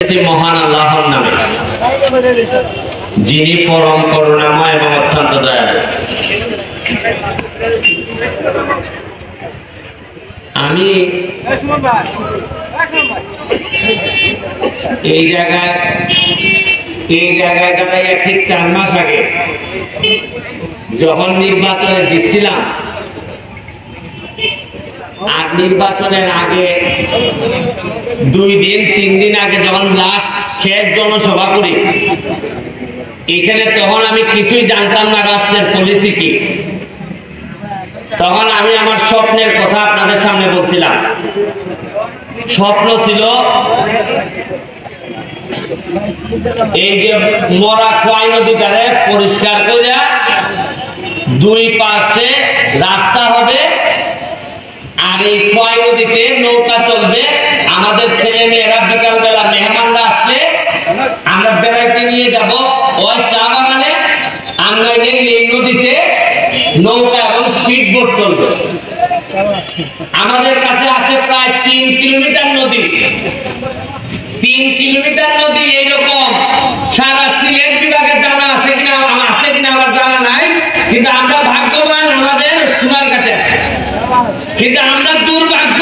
মহান আল্লাহর নামে যিনি পরম করুণাময় এবং অত্যন্ত দয়ালু। আমি এই জায়গায় দাঁড়াইয়া ঠিক 4 মাস আগে যখন নির্বাচনে জিতছিলাম, আর নির্বাচনের আগে 2 দিন 3 দিন আগে যখন লাস্ট শেষ জনসভা করি এখানে, তখন আমি কিছুই জানতাম না রাষ্ট্রের পলিসি কি। তখন আমি আমার স্বপ্নের কথা আপনাদের সামনে বলছিলাম। স্বপ্ন ছিল এই যে মরা খোয়াই নদীটারে পরিষ্কার করে 2 পাশে রাস্তা হবে, আর এই খোয়াই নদীতে নৌকা চলবে। আমাদের ছেলে মেয়েরা বিকাল বেলা মেহমানরা আসলে আমরা বেড়াইতে নিয়ে যাব ওই চা বাগানে, আমরা এই নদীতে নৌকা এবং স্পিড বোট চলবে। আমাদের কাছে আছে প্রায় 3 কিলোমিটার নদী। 3 কিলোমিটার নদী এইরকম সারা সিলেট বিভাগে জানা আছে কিনা আমার জানা নাই, কিন্তু আমরা ভাগ্যবান, আমাদের সোনারঘাটে আছে। কিন্তু আমরা দুর্ভাগ্য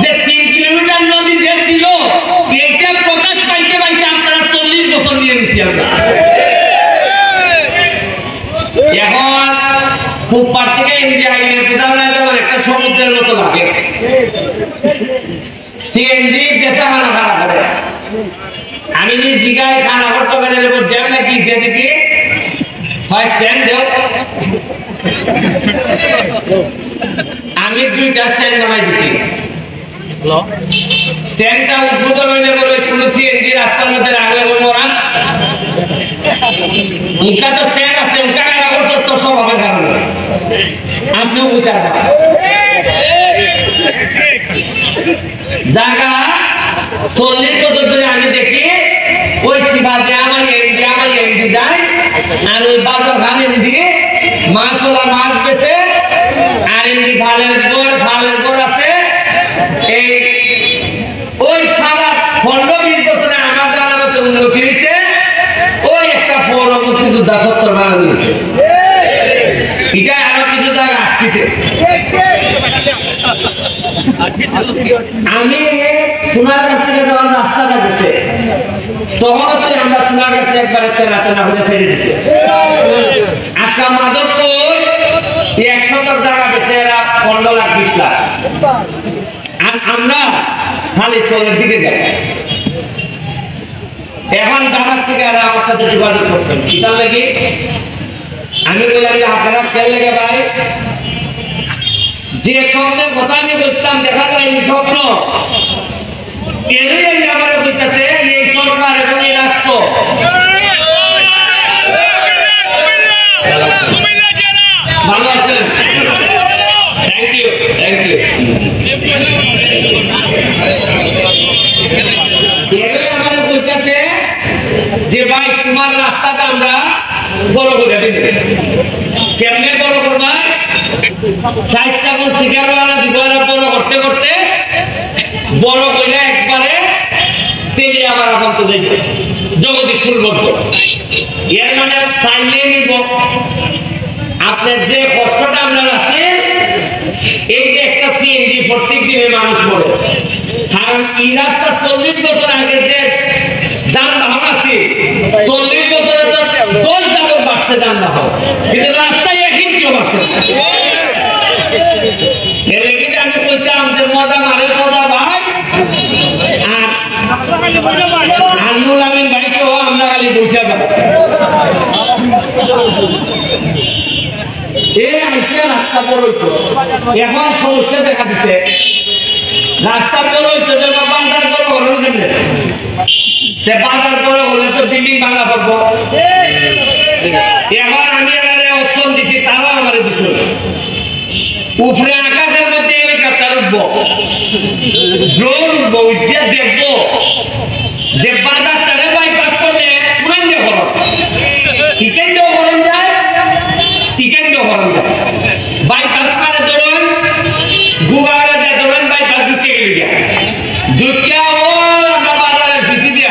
যে 3 কিলোমিটার নদী যে ছিল এইটা প্রকাশ পাইতে পাইতে আপনারা 40 বছর নিয়ে নিছি আমরা। এখন ফুটপাত থেকে ইন্ডিয়া একটা সমুদ্রের মতো লাগে। সিএনজি যেসা খানা খারাপ করে আমি যে জিগায় খানা করতে পারে জ্যাম নাকি সেদিকে হয় স্ট্যান্ড দেও। আমি 2টা স্ট্যান্ড বানাই দিছি। স্ট্যান্ডটা উদ্বোধন হইলে বলে কোন সিএনজি রাস্তার মধ্যে রাখলে মোরা উনকা তো স্ট্যান্ড আছে, উনকা খানা করতে তো সব হবে কারণ আপনিও বুঝতে পারবেন জায়গা 40 বছর ধরে আমি দেখি ওই সিবাজে আমার এমডি যায়, আর ওই বাজার খানেন দিয়ে মাছওয়ালা মাছ বেচে, আর এমডি ফালের পর আছে। এই ওই সারা 15-20 বছরে আমার জানার মতো উন্নতি হয়েছে। ওই একটা পৌর মুক্তিযোদ্ধা 70 বানা দিয়েছে, এটা আরো কিছু জায়গা আটকেছে। আমি সোনারঘাট থেকে যখন রাস্তাটা গেছে তখন হচ্ছে আমরা সোনারঘাট থেকে একবার তেনা হয়ে ছেড়ে দিছি। আজকে মাধবপুর 100 জায়গা বেছে এরা 15 লাখ 20 লাখ, আর আমরা খালি তলের দিকে যাই। এখন ঢাকার থেকে এরা আমার সাথে যোগাযোগ করছেন কিতার লাগে। আমি বললাম যে আপনারা খেল লেগে ভাই, যে স্বপ্নের কথা আমি বুঝতাম দেখা যায় এই স্বপ্ন এরই আমার বলতেছে এই সরকার এবং এই রাষ্ট্র ভালো আছেন। থ্যাংক ইউ এরই আমার বলতেছে যে ভাই তোমার রাস্তাটা আমরা বড় করে দিব। কেমনে বড় করবা? 60টা স্টিকার বড় করতে করতে বড় কইলে একবারে তেলে আবার আপন্ত যাইব জগদীশপুর বর্ত। এর মানে চাইলে নিব আপনার যে কষ্টটা আমরা আছে। এই যে একটা সিএনজি প্রত্যেক দিনে মানুষ মরে, কারণ এই রাস্তা 40 বছর আগে যে যানবাহন আছে 40 বছরের 10 ডাবল বাড়ছে যানবাহন, কিন্তু রাস্তায় 1 ইঞ্চিও বাড়ছে না। আমি বলতাম যে মজা মারে মজা ভাই, আর নুল আমিন ভাই সহ আমরা খালি বইতে পারি। রাস্তা বড় হইতো, এখন সমস্যা দেখা দিচ্ছে। রাস্তা বড় হইতো বাজার বড় হলো কেমনে? বাজার বড় হলে তো বিল্ডিং ভাঙা পড়বো। এখন আমি অপশন দিছি, তারাও আমার দিছিল উপরে আকাশের মধ্যে হেলিকপ্টার উঠবো, ড্রোন উঠবো, উঠিয়া দেখবো যে বাজারটারে বাইপাস করলে পুরান দিয়ে হরণ টিকেন্ডও হরণ যায়, বাইপাস মানে ধরুন গুগাড়ে যায়, ধরুন বাইপাস ঢুকে গেলে ঢুকিয়া ও আমরা বাজারের পিছিয়ে দিয়ে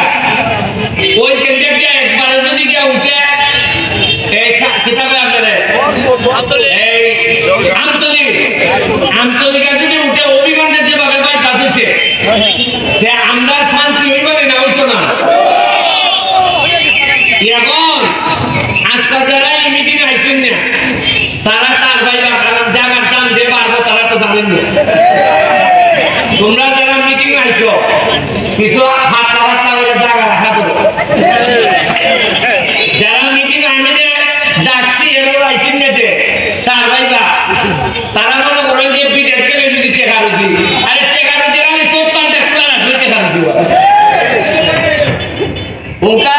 জানেন না তোমরা যারা মিটিং আইছো কিছু হাতটা করে জায়গা রাখা দেবো যারা মিটিং আমি যে ডাকছি এগুলো আইসিন গেছে তার ভাইবা তারা মনে করেন যে বিদেশ গেলে যদি টেকা রুজি আরে টেকা রুজি আমি সব কন্ট্যাক্ট খোলা রাখলে টেকা রুজি ওটা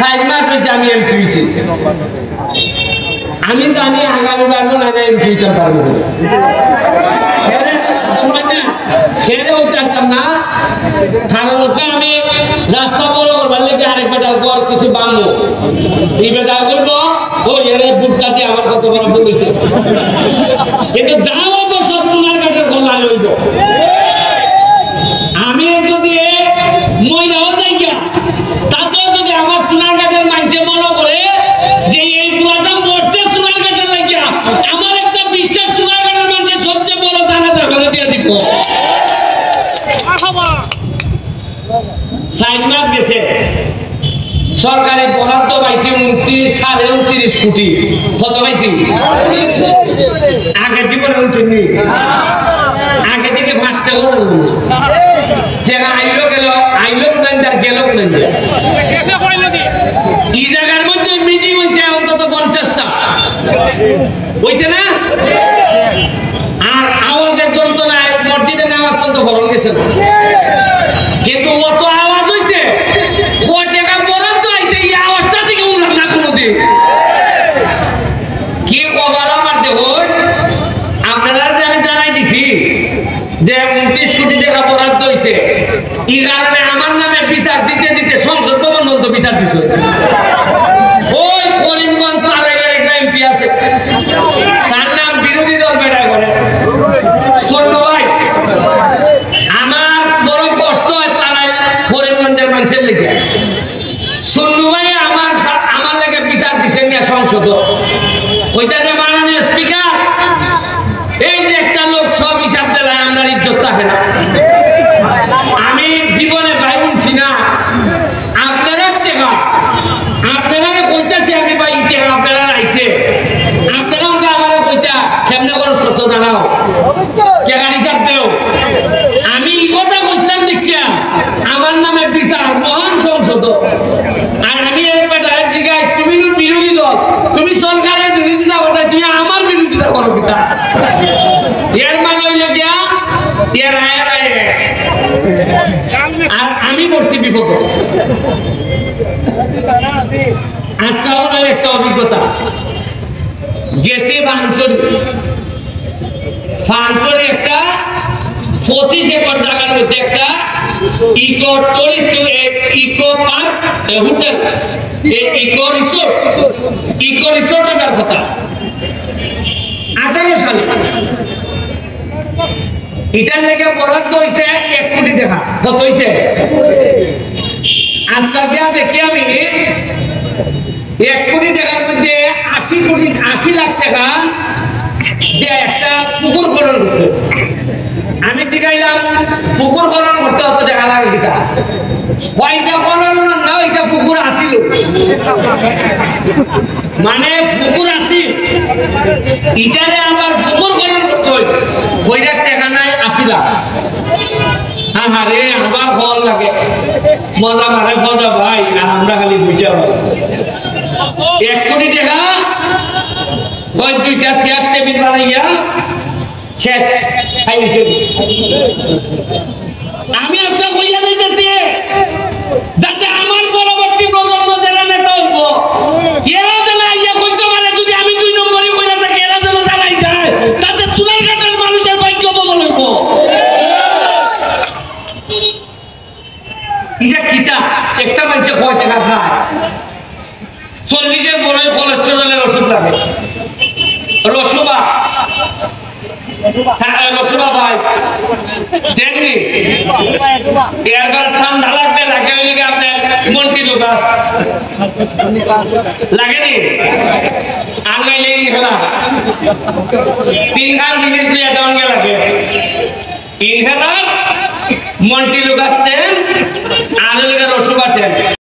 6 মাস হয়েছে আমি এমপি হয়েছি আমি জানি আগামী বারো না এমপি হইতে পারবো সেটাও জানতাম না কারণ আমি রাস্তা বড় করবার লেগে আরেক বেটার পর কিছু বানবো এই বেটা বলবো ওই বুটটা দিয়ে আমার কত বড় ভুল হয়েছে কিন্তু যাও তো সব সোনার কাঠের কল্যাণ হইব আমি যদি মহিলাও যাই তাতেও যদি আমার সোনার কাঠের মানছে মনে করে যে এই পুরাটা মরছে সোনার কাঠের লাগিয়া আমার একটা বিশ্বাস সোনার কাঠের মানছে সবচেয়ে বড় জানাজা করে দিয়ে দিব 6 মাস গেছে সরকারে বরাদ্দ পাইছি 29.29 কোটি কত পাইছি আগে জীবনে উঠেনি আগে থেকে 5 টাকা টাকা আইলো গেল নাই তার গেল নাই এই জায়গার মধ্যে মিটিং হয়েছে অন্তত 50টা হয়েছে না আর আওয়াজের যন্ত্রণায় মসজিদে নামাজ পর্যন্ত ভরণ গেছে না কিন্তু অত আওয়াজ হয়েছে টাকা বরাদ্দ হয়েছে এই আওয়াজটা থেকে উঠলাম না কোনোদিন কি কবার আমার দেব আপনারা যে আমি জানাই দিছি যে 29 কোটি টাকা বরাদ্দ হয়েছে এই কারণে আমার নামে বিচার দিতে দিতে সংসদ ভবন পর্যন্ত বিচার দিছে ওই করিমগঞ্জ তারাইয়ের একটা এমপি আছে তার নাম বিরোধী দল বেড়া করে ছোট ভাই আমার বড় কষ্ট হয় তারাই করিমগঞ্জের মানুষের লেগে সন্নু ভাই আমার লেগে বিচার দিচ্ছেন না সংসদ ওইটা যে মাননীয় স্পিকার এই যে একটা লোক সব হিসাব দিলে আমরা ইজ্জত থাকে না আমি জীবনে ভাই বলছি না আপনারা টেকা আপনারা কইতাছি আমি ভাই টেকা আপনারা আইছে আপনারা আমার কইতা কেমনে খরচ করছো জানাও টেকা হিসাব দেও আমি এই কথা কইছিলাম দেখিয়া আমার নামে বিচার মহান সংসদ আর আমি এক বেটার জিগাই তুমি বিরোধী দল তুমি সরকারের বিরোধিতা করতে তুমি আমার বিরোধিতা করো কিতা এর মানে হইল গিয়া এর রায় রায় আর আমি করছি বিপদ আজকে আমার একটা অভিজ্ঞতা গেছে ফাঞ্চরি একটা 25 একর জায়গার মধ্যে একটা eco tourist eco park hotel eco রিসোর্টের কথা 18 সালে এটার লেগে বরাদ্দ হয়েছে 1 কোটি টাকা কত হয়েছে আজকাল দেখি আমি 1 কোটি টাকার মধ্যে 80 লাখ টাকা দিয়ে একটা পুকুর খনন করছে আমি জিগাইলাম পুকুর খনন করতে অত টাকা লাগে কিতা কয়টা খনন না ওইটা পুকুর আসিল মানে পুকুর আসিল ইটারে আবার পুকুর খনন করছে কয়টা টাকা নাই 80 লাখ আরে আমার ফল লাগে মজা মারে মজা ভাই আর আমরা খালি বুঝা ভাই 1 কোটি টাকা ওই 2টা চেয়ার টেবিল বানাইয়া শেষ খাইছে আমি আজকে কইয়া যাইতেছি যাতে আমার পরবর্তী প্রজন্ম যারা নেতা হইব এরা যেন আইয়া কইতে পারে যদি আমি 2 নম্বরে কইরা থাকি এরা যেন জানাই যায় তাতে সুনাইঘাটের মানুষের ভাগ্য বদল হইব এটা কিতা একটা মানুষের কয় টাকা খায় 40 এর বড় কোলেস্টেরলের ওষুধ লাগে রসুবা ভাই দেখনি এরবার ঠান্ডা লাগবে লাগে আপনার মন্টি লুকাস লাগেনি আর নাইলে খেলা 3 খান জিনিস দিয়ে লাগে ইনহেলার মন্টি লুকাস দেন